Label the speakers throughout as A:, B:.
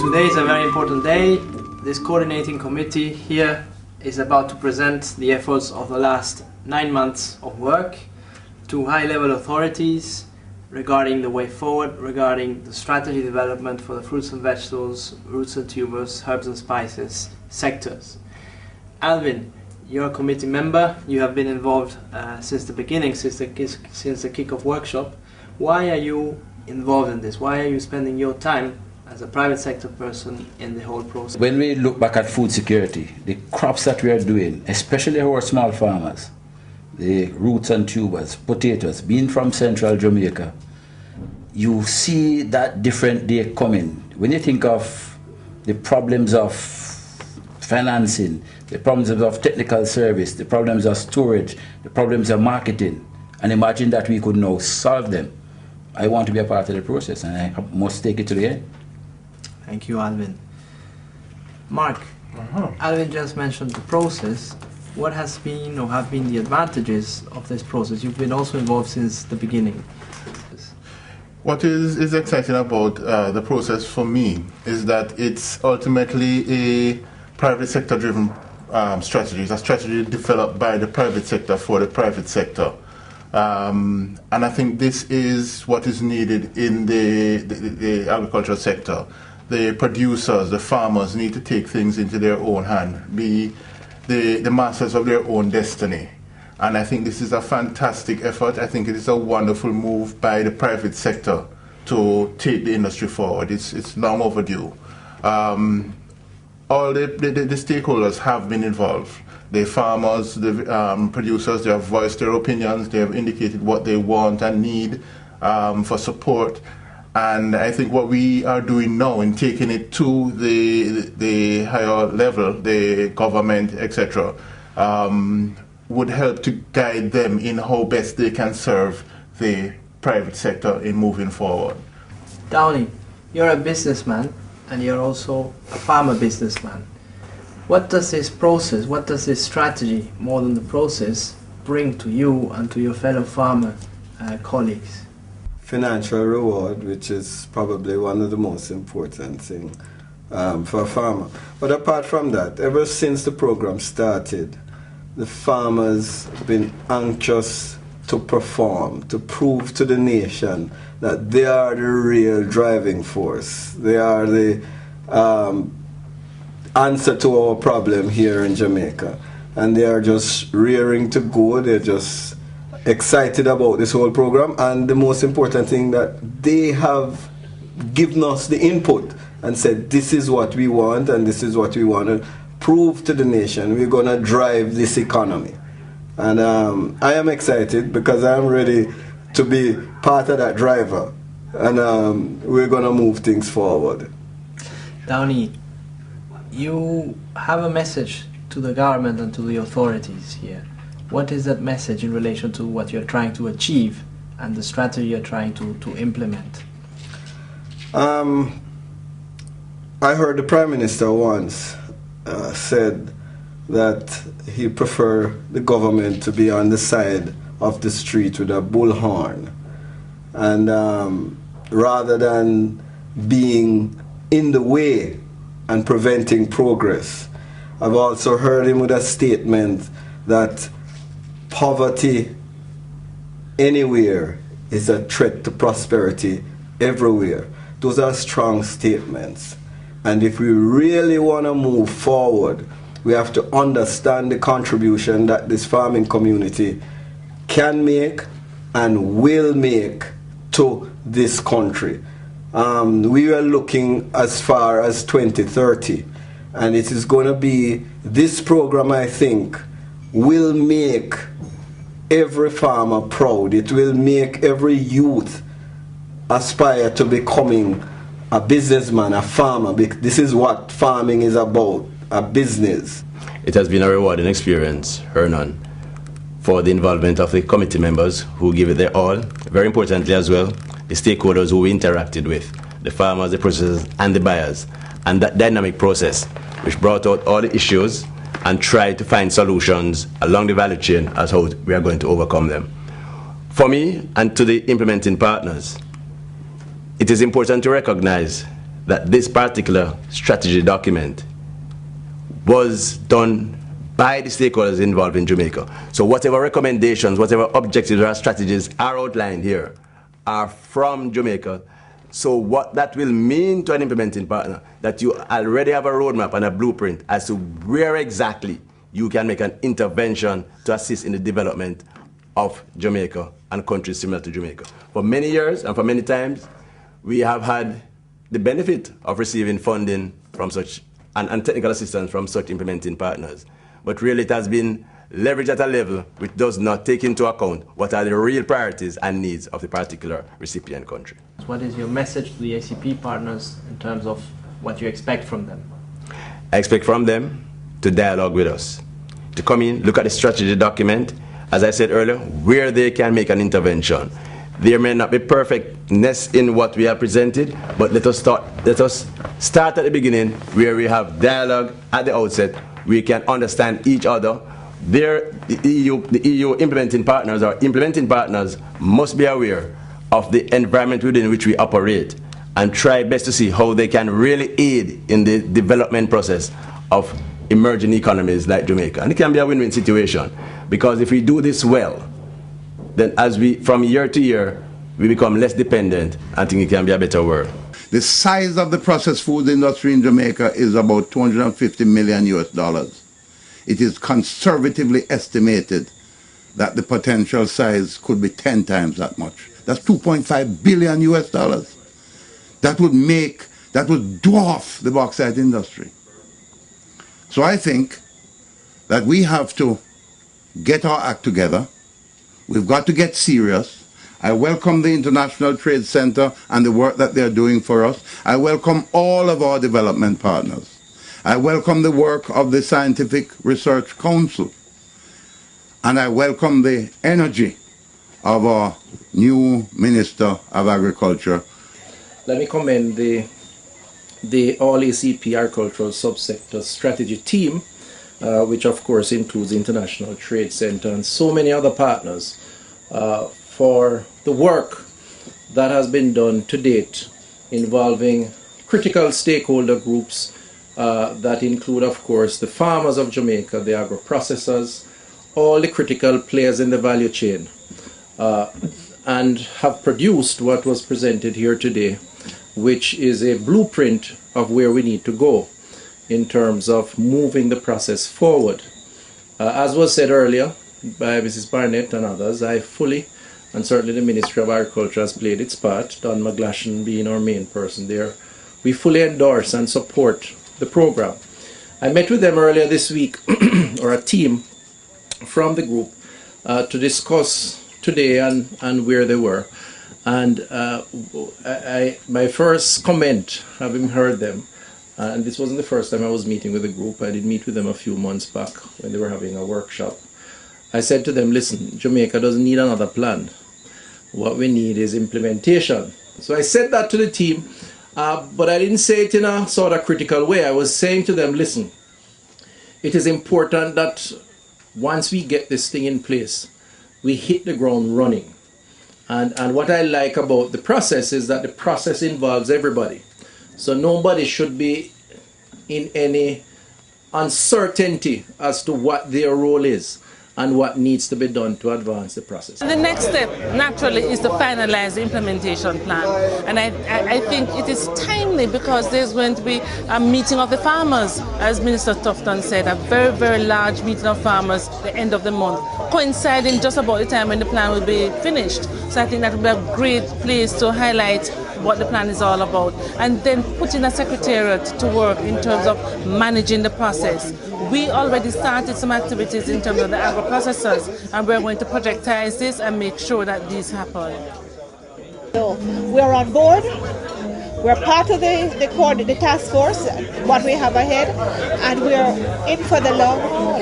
A: Today is a very important day. This coordinating committee here is about to present the efforts of the last 9 months of work to high-level authorities regarding the way forward, regarding the strategy development for the fruits and vegetables, roots and tubers, herbs and spices sectors. Alvin, you're a committee member. You have been involved since the beginning, since the kick-off workshop. Why are you involved in this? Why are you spending your time as a private sector person in the whole process?
B: When we look back at food security, the crops that we are doing, especially our small farmers, the roots and tubers, potatoes, being from central Jamaica, you see that different day coming. When you think of the problems of financing, the problems of technical service, the problems of storage, the problems of marketing, and imagine that we could now solve them. I want to be a part of the process, and I must take it to the end.
A: Thank you, Alvin. Mark, Alvin just mentioned the process. What has been or have been the advantages of this process? You've been also involved since the beginning.
C: What is exciting about the process for me is that it's ultimately a private sector driven strategy. It's a strategy developed by the private sector for the private sector. And I think this is what is needed in the agricultural sector. The producers, the farmers need to take things into their own hand, be the masters of their own destiny. And I think this is a fantastic effort. I think it is a wonderful move by the private sector to take the industry forward. It's long overdue. All the stakeholders have been involved. The farmers, the producers, they have voiced their opinions, they have indicated what they want and need for support. And I think what we are doing now in taking it to the higher level, the government, etc., would help to guide them in how best they can serve the private sector in moving forward.
A: Downey, you're a businessman and you're also a farmer businessman. What does this process, what does this strategy, more than the process, bring to you and to your fellow farmer colleagues?
D: Financial reward, which is probably one of the most important things for a farmer. But apart from that, ever since the program started, the farmers have been anxious to perform, to prove to the nation that they are the real driving force. They are the answer to our problem here in Jamaica. And they are just rearing to go. They're just excited about this whole program, and the most important thing that they have given us the input and said this is what we want and this is what we want to prove to the nation. We're going to drive this economy, and I am excited because I am ready to be part of that driver, and we're going to move things forward.
A: Downey, you have a message to the government and to the authorities here. What is that message in relation to what you're trying to achieve and the strategy you're trying to implement?
D: I heard the Prime Minister once said that he preferred the government to be on the side of the street with a bullhorn, and rather than being in the way and preventing progress. I've also heard him with a statement that poverty anywhere is a threat to prosperity everywhere. Those are strong statements. And if we really want to move forward, we have to understand the contribution that this farming community can make and will make to this country. We are looking as far as 2030, and it is going to be this program, I think, will make every farmer proud. It will make every youth aspire to becoming a businessman, a farmer. This is what farming is about, a business.
E: It has been a rewarding experience, Hernan, for the involvement of the committee members who give it their all. Very importantly as well, the stakeholders who we interacted with, the farmers, the processors, and the buyers, and that dynamic process which brought out all the issues and tried to find solutions along the value chain as how we are going to overcome them. For me and to the implementing partners, it is important to recognize that this particular strategy document was done by the stakeholders involved in Jamaica. So whatever recommendations, whatever objectives or strategies are outlined here are from Jamaica. So what that will mean to an implementing partner, that you already have a roadmap and a blueprint as to where exactly you can make an intervention to assist in the development of Jamaica and countries similar to Jamaica. For many years and for many times, we have had the benefit of receiving funding from such and technical assistance from such implementing partners. But really it has been leveraged at a level which does not take into account what are the real priorities and needs of the particular recipient country.
A: What is your message to the ACP partners in terms of what you expect from them?
E: I expect from them to dialogue with us, to come in, look at the strategy document, as I said earlier, where they can make an intervention. There may not be perfectness in what we have presented, but let us start at the beginning where we have dialogue at the outset. We can understand each other. The EU implementing partners or implementing partners must be aware of the environment within which we operate and try best to see how they can really aid in the development process of emerging economies like Jamaica. And it can be a win-win situation, because if we do this well, then from year to year, we become less dependent. I think it can be a better world.
F: The size of the processed food industry in Jamaica is about $250 million US. It is conservatively estimated that the potential size could be 10 times that much. That's $2.5 billion US. That would dwarf the bauxite industry. So I think that we have to get our act together. We've got to get serious. I welcome the International Trade Center and the work that they're doing for us. I welcome all of our development partners. I welcome the work of the Scientific Research Council. And I welcome the energy of our new Minister of Agriculture.
G: Let me commend the All ACP Agricultural Subsector Strategy Team, which of course includes the International Trade Center and so many other partners, for the work that has been done to date involving critical stakeholder groups that include, of course, the farmers of Jamaica, the agro-processors, all the critical players in the value chain, and have produced what was presented here today, which is a blueprint of where we need to go in terms of moving the process forward. As was said earlier by Mrs. Barnett and others, I fully, and certainly the Ministry of Agriculture has played its part, Don McGlashan being our main person there, we fully endorse and support the program. I met with them earlier this week, or a team from the group, to discuss today and where they were. And my first comment, having heard them, and this wasn't the first time I was meeting with the group, I did meet with them a few months back when they were having a workshop. I said to them, listen, Jamaica doesn't need another plan. What we need is implementation. So I said that to the team, but I didn't say it in a sort of critical way. I was saying to them, listen, it is important that once we get this thing in place, we hit the ground running. And what I like about the process is that the process involves everybody. So nobody should be in any uncertainty as to what their role is and what needs to be done to advance the process.
H: The next step, naturally, is to finalize the implementation plan. And I think it is timely because there's going to be a meeting of the farmers, as Minister Tufton said, a very, very large meeting of farmers at the end of the month, coinciding just about the time when the plan will be finished. So I think that would be a great place to highlight what the plan is all about, and then put in a secretariat to work in terms of managing the process. We already started some activities in terms of the agro-processors, and we're going to projectize this and make sure that these happen.
I: So we're on board. We're part of the task force, what we have ahead, and we're in for the long haul.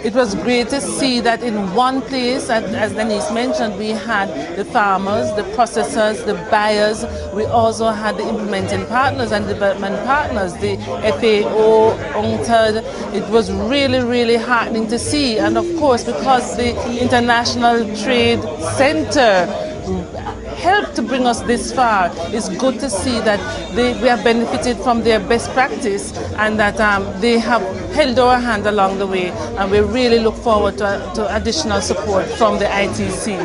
H: It was great to see that in one place, as Denise mentioned, we had the farmers, the processors, the buyers. We also had the implementing partners and development partners, the FAO, UNCTAD. It was really, really heartening to see. And of course, because the International Trade Center helped to bring us this far. It's good to see that we have benefited from their best practice and that they have held our hand along the way, and we really look forward to additional support from the ITC.